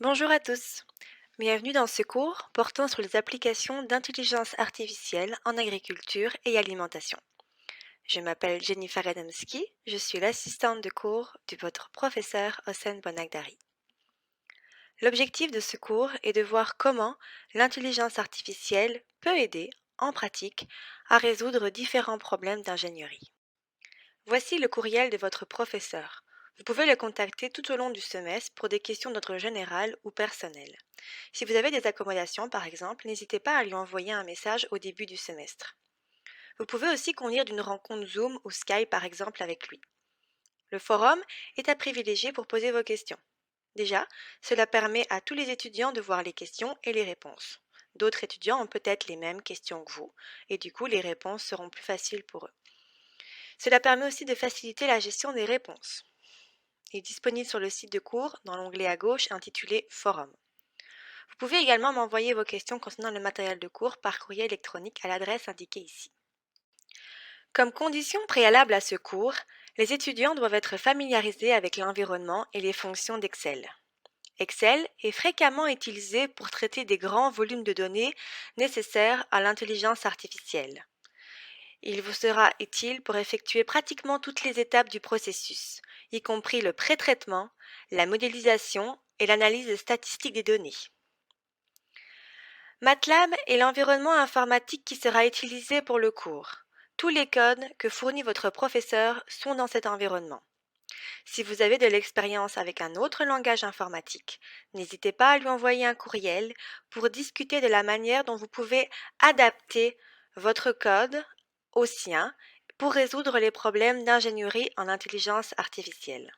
Bonjour à tous. Bienvenue dans ce cours portant sur les applications d'intelligence artificielle en agriculture et alimentation. Je m'appelle Jennifer Adamski, je suis l'assistante de cours de votre professeur Hossein Bonagdari. L'objectif de ce cours est de voir comment l'intelligence artificielle peut aider, en pratique, à résoudre différents problèmes d'ingénierie. Voici le courriel de votre professeur. Vous pouvez le contacter tout au long du semestre pour des questions d'ordre général ou personnel. Si vous avez des accommodations, par exemple, n'hésitez pas à lui envoyer un message au début du semestre. Vous pouvez aussi convenir d'une rencontre Zoom ou Skype, par exemple, avec lui. Le forum est à privilégier pour poser vos questions. Déjà, cela permet à tous les étudiants de voir les questions et les réponses. D'autres étudiants ont peut-être les mêmes questions que vous, et du coup, les réponses seront plus faciles pour eux. Cela permet aussi de faciliter la gestion des réponses. Il est disponible sur le site de cours dans l'onglet à gauche intitulé Forum. Vous pouvez également m'envoyer vos questions concernant le matériel de cours par courrier électronique à l'adresse indiquée ici. Comme condition préalable à ce cours, les étudiants doivent être familiarisés avec l'environnement et les fonctions d'Excel. Excel est fréquemment utilisé pour traiter des grands volumes de données nécessaires à l'intelligence artificielle. Il vous sera utile pour effectuer pratiquement toutes les étapes du processus, y compris le pré-traitement, la modélisation et l'analyse statistique des données. MATLAB est l'environnement informatique qui sera utilisé pour le cours. Tous les codes que fournit votre professeur sont dans cet environnement. Si vous avez de l'expérience avec un autre langage informatique, n'hésitez pas à lui envoyer un courriel pour discuter de la manière dont vous pouvez adapter votre code au sien pour résoudre les problèmes d'ingénierie en intelligence artificielle.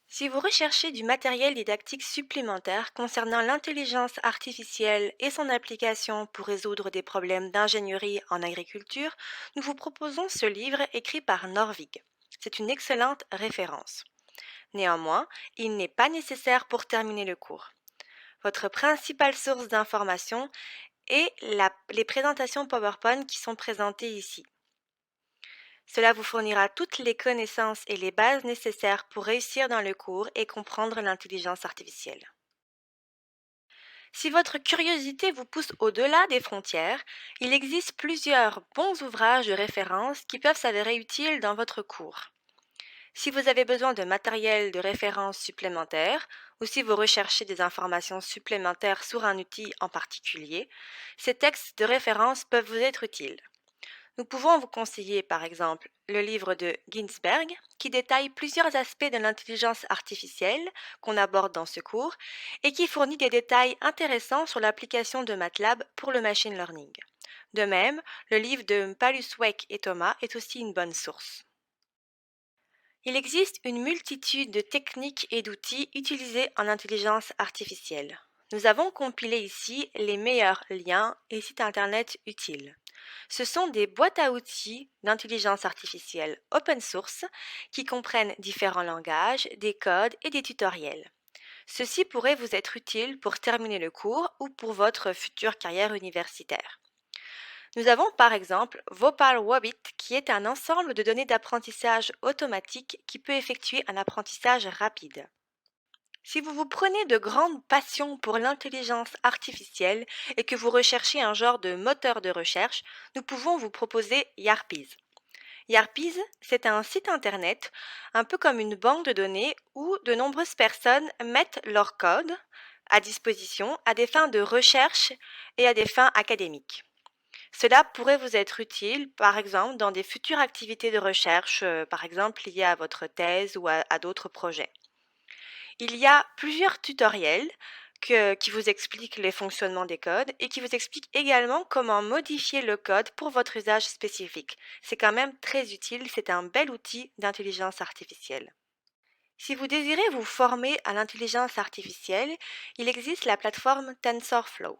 Si vous recherchez du matériel didactique supplémentaire concernant l'intelligence artificielle et son application pour résoudre des problèmes d'ingénierie en agriculture, nous vous proposons ce livre écrit par Norvig. C'est une excellente référence. Néanmoins, il n'est pas nécessaire pour terminer le cours. Votre principale source d'information est les présentations PowerPoint qui sont présentées ici. Cela vous fournira toutes les connaissances et les bases nécessaires pour réussir dans le cours et comprendre l'intelligence artificielle. Si votre curiosité vous pousse au-delà des frontières, il existe plusieurs bons ouvrages de référence qui peuvent s'avérer utiles dans votre cours. Si vous avez besoin de matériel de référence supplémentaire ou si vous recherchez des informations supplémentaires sur un outil en particulier, ces textes de référence peuvent vous être utiles. Nous pouvons vous conseiller par exemple le livre de Ginsberg qui détaille plusieurs aspects de l'intelligence artificielle qu'on aborde dans ce cours et qui fournit des détails intéressants sur l'application de MATLAB pour le machine learning. De même, le livre de Paluswek et Thomas est aussi une bonne source. Il existe une multitude de techniques et d'outils utilisés en intelligence artificielle. Nous avons compilé ici les meilleurs liens et sites internet utiles. Ce sont des boîtes à outils d'intelligence artificielle open source qui comprennent différents langages, des codes et des tutoriels. Ceci pourrait vous être utile pour terminer le cours ou pour votre future carrière universitaire. Nous avons par exemple VopalWobbit qui est un ensemble de données d'apprentissage automatique qui peut effectuer un apprentissage rapide. Si vous vous prenez de grandes passions pour l'intelligence artificielle et que vous recherchez un genre de moteur de recherche, nous pouvons vous proposer Yarpiz. Yarpiz, c'est un site internet, un peu comme une banque de données où de nombreuses personnes mettent leur code à disposition à des fins de recherche et à des fins académiques. Cela pourrait vous être utile, par exemple, dans des futures activités de recherche, par exemple liées à votre thèse ou à d'autres projets. Il y a plusieurs tutoriels qui vous expliquent les fonctionnements des codes et qui vous expliquent également comment modifier le code pour votre usage spécifique. C'est quand même très utile, c'est un bel outil d'intelligence artificielle. Si vous désirez vous former à l'intelligence artificielle, il existe la plateforme TensorFlow.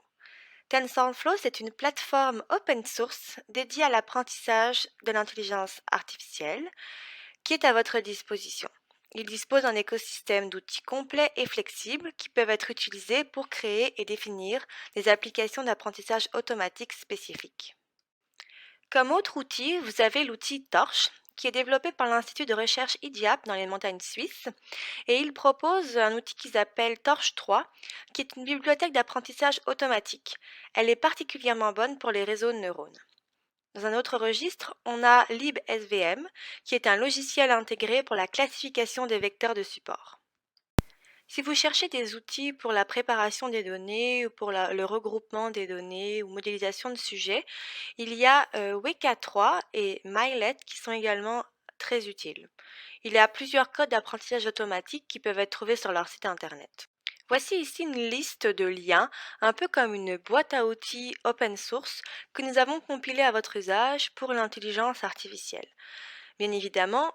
TensorFlow, c'est une plateforme open source dédiée à l'apprentissage de l'intelligence artificielle qui est à votre disposition. Il dispose d'un écosystème d'outils complets et flexibles qui peuvent être utilisés pour créer et définir des applications d'apprentissage automatique spécifiques. Comme autre outil, vous avez l'outil Torch qui est développé par l'Institut de recherche IDIAP dans les montagnes suisses et il propose un outil qu'ils appellent Torch 3, qui est une bibliothèque d'apprentissage automatique. Elle est particulièrement bonne pour les réseaux de neurones. Dans un autre registre, on a LibSVM, qui est un logiciel intégré pour la classification des vecteurs de support. Si vous cherchez des outils pour la préparation des données ou pour le regroupement des données ou modélisation de sujets, il y a Weka 3 et Mylet qui sont également très utiles. Il y a plusieurs codes d'apprentissage automatique qui peuvent être trouvés sur leur site internet. Voici ici une liste de liens, un peu comme une boîte à outils open source que nous avons compilée à votre usage pour l'intelligence artificielle. Bien évidemment,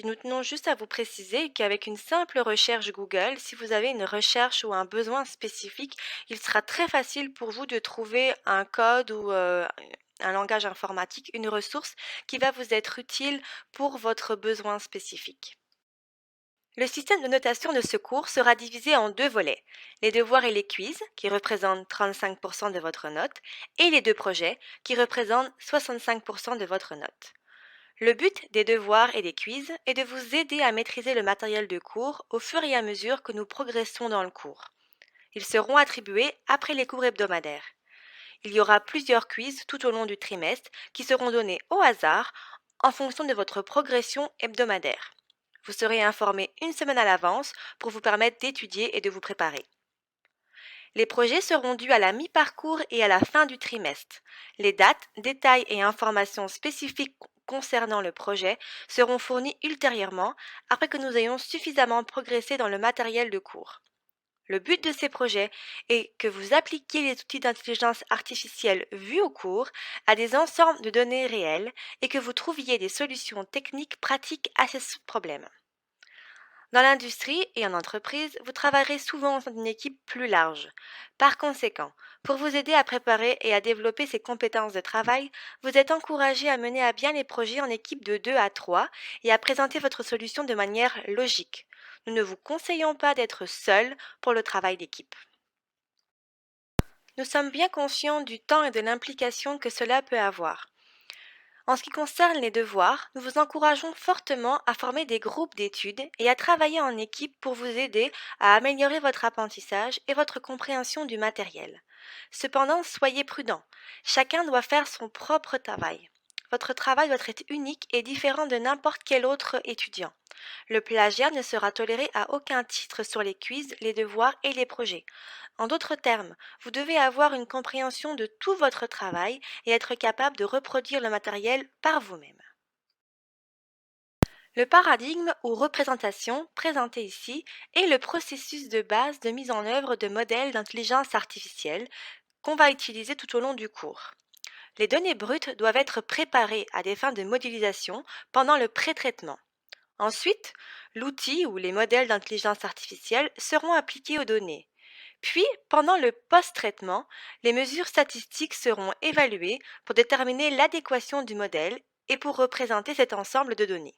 nous tenons juste à vous préciser qu'avec une simple recherche Google, si vous avez une recherche ou un besoin spécifique, il sera très facile pour vous de trouver un code ou un langage informatique, une ressource qui va vous être utile pour votre besoin spécifique. Le système de notation de ce cours sera divisé en deux volets, les devoirs et les quiz, qui représentent 35% de votre note, et les deux projets, qui représentent 65% de votre note. Le but des devoirs et des quiz est de vous aider à maîtriser le matériel de cours au fur et à mesure que nous progressons dans le cours. Ils seront attribués après les cours hebdomadaires. Il y aura plusieurs quiz tout au long du trimestre qui seront donnés au hasard en fonction de votre progression hebdomadaire. Vous serez informé une semaine à l'avance pour vous permettre d'étudier et de vous préparer. Les projets seront dus à la mi-parcours et à la fin du trimestre. Les dates, détails et informations spécifiques concernant le projet seront fournis ultérieurement après que nous ayons suffisamment progressé dans le matériel de cours. Le but de ces projets est que vous appliquiez les outils d'intelligence artificielle vus au cours à des ensembles de données réelles et que vous trouviez des solutions techniques pratiques à ces problèmes. Dans l'industrie et en entreprise, vous travaillerez souvent au sein d'une équipe plus large. Par conséquent, pour vous aider à préparer et à développer ces compétences de travail, vous êtes encouragé à mener à bien les projets en équipe de 2 à 3 et à présenter votre solution de manière logique. Nous ne vous conseillons pas d'être seul pour le travail d'équipe. Nous sommes bien conscients du temps et de l'implication que cela peut avoir. En ce qui concerne les devoirs, nous vous encourageons fortement à former des groupes d'études et à travailler en équipe pour vous aider à améliorer votre apprentissage et votre compréhension du matériel. Cependant, soyez prudents. Chacun doit faire son propre travail. Votre travail doit être unique et différent de n'importe quel autre étudiant. Le plagiat ne sera toléré à aucun titre sur les quiz, les devoirs et les projets. En d'autres termes, vous devez avoir une compréhension de tout votre travail et être capable de reproduire le matériel par vous-même. Le paradigme ou représentation présenté ici est le processus de base de mise en œuvre de modèles d'intelligence artificielle qu'on va utiliser tout au long du cours. Les données brutes doivent être préparées à des fins de modélisation pendant le pré-traitement. Ensuite, l'outil ou les modèles d'intelligence artificielle seront appliqués aux données. Puis, pendant le post-traitement, les mesures statistiques seront évaluées pour déterminer l'adéquation du modèle et pour représenter cet ensemble de données.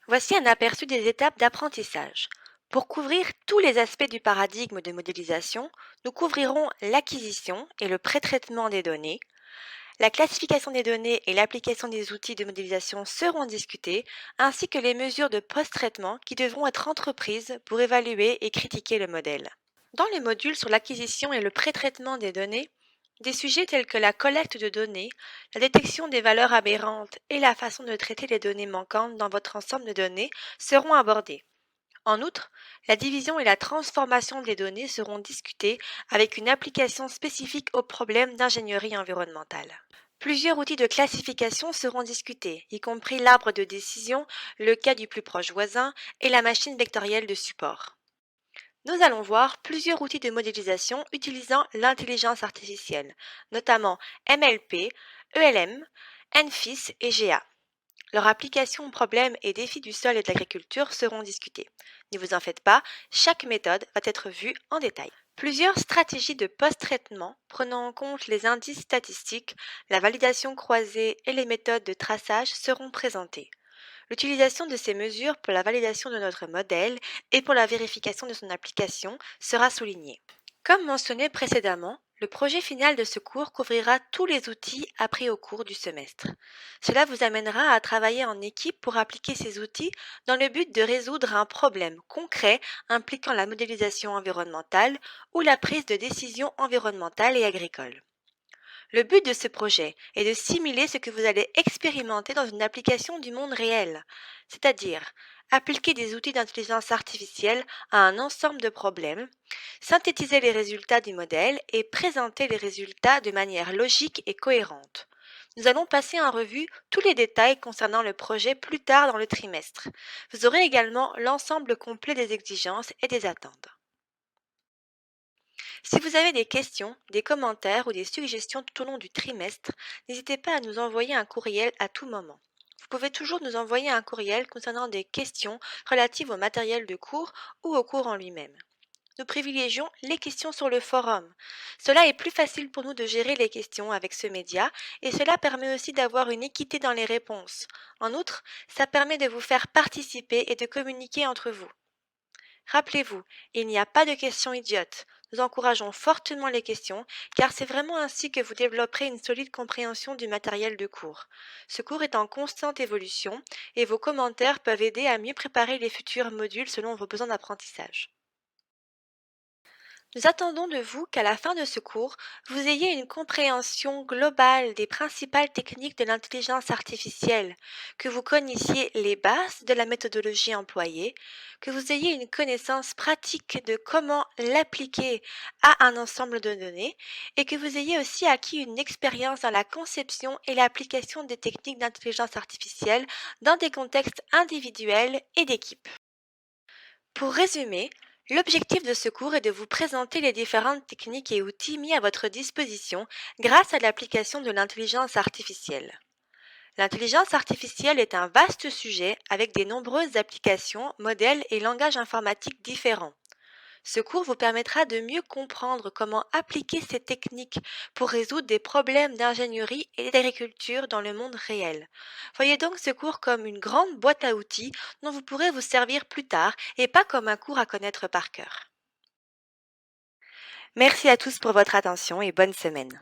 Voici un aperçu des étapes d'apprentissage. Pour couvrir tous les aspects du paradigme de modélisation, nous couvrirons l'acquisition et le pré-traitement des données. La classification des données et l'application des outils de modélisation seront discutés, ainsi que les mesures de post-traitement qui devront être entreprises pour évaluer et critiquer le modèle. Dans les modules sur l'acquisition et le pré-traitement des données, des sujets tels que la collecte de données, la détection des valeurs aberrantes et la façon de traiter les données manquantes dans votre ensemble de données seront abordés. En outre, la division et la transformation des données seront discutées avec une application spécifique aux problèmes d'ingénierie environnementale. Plusieurs outils de classification seront discutés, y compris l'arbre de décision, le cas du plus proche voisin et la machine vectorielle de support. Nous allons voir plusieurs outils de modélisation utilisant l'intelligence artificielle, notamment MLP, ELM, NFIS et GA. Leur application aux problèmes et défis du sol et de l'agriculture seront discutés. Ne vous en faites pas, chaque méthode va être vue en détail. Plusieurs stratégies de post-traitement prenant en compte les indices statistiques, la validation croisée et les méthodes de traçage seront présentées. L'utilisation de ces mesures pour la validation de notre modèle et pour la vérification de son application sera soulignée. Comme mentionné précédemment, Le projet final de ce cours couvrira tous les outils appris au cours du semestre. Cela vous amènera à travailler en équipe pour appliquer ces outils dans le but de résoudre un problème concret impliquant la modélisation environnementale ou la prise de décision environnementale et agricole. Le but de ce projet est de simuler ce que vous allez expérimenter dans une application du monde réel, c'est-à-dire appliquer des outils d'intelligence artificielle à un ensemble de problèmes, synthétiser les résultats du modèle et présenter les résultats de manière logique et cohérente. Nous allons passer en revue tous les détails concernant le projet plus tard dans le trimestre. Vous aurez également l'ensemble complet des exigences et des attentes. Si vous avez des questions, des commentaires ou des suggestions tout au long du trimestre, n'hésitez pas à nous envoyer un courriel à tout moment. Vous pouvez toujours nous envoyer un courriel concernant des questions relatives au matériel de cours ou au cours en lui-même. Nous privilégions les questions sur le forum. Cela est plus facile pour nous de gérer les questions avec ce média et cela permet aussi d'avoir une équité dans les réponses. En outre, ça permet de vous faire participer et de communiquer entre vous. Rappelez-vous, il n'y a pas de questions idiotes. Nous encourageons fortement les questions, car c'est vraiment ainsi que vous développerez une solide compréhension du matériel de cours. Ce cours est en constante évolution, et vos commentaires peuvent aider à mieux préparer les futurs modules selon vos besoins d'apprentissage. Nous attendons de vous qu'à la fin de ce cours, vous ayez une compréhension globale des principales techniques de l'intelligence artificielle, que vous connaissiez les bases de la méthodologie employée, que vous ayez une connaissance pratique de comment l'appliquer à un ensemble de données et que vous ayez aussi acquis une expérience dans la conception et l'application des techniques d'intelligence artificielle dans des contextes individuels et d'équipe. Pour résumer, l'objectif de ce cours est de vous présenter les différentes techniques et outils mis à votre disposition grâce à l'application de l'intelligence artificielle. L'intelligence artificielle est un vaste sujet avec de nombreuses applications, modèles et langages informatiques différents. Ce cours vous permettra de mieux comprendre comment appliquer ces techniques pour résoudre des problèmes d'ingénierie et d'agriculture dans le monde réel. Voyez donc ce cours comme une grande boîte à outils dont vous pourrez vous servir plus tard et pas comme un cours à connaître par cœur. Merci à tous pour votre attention et bonne semaine.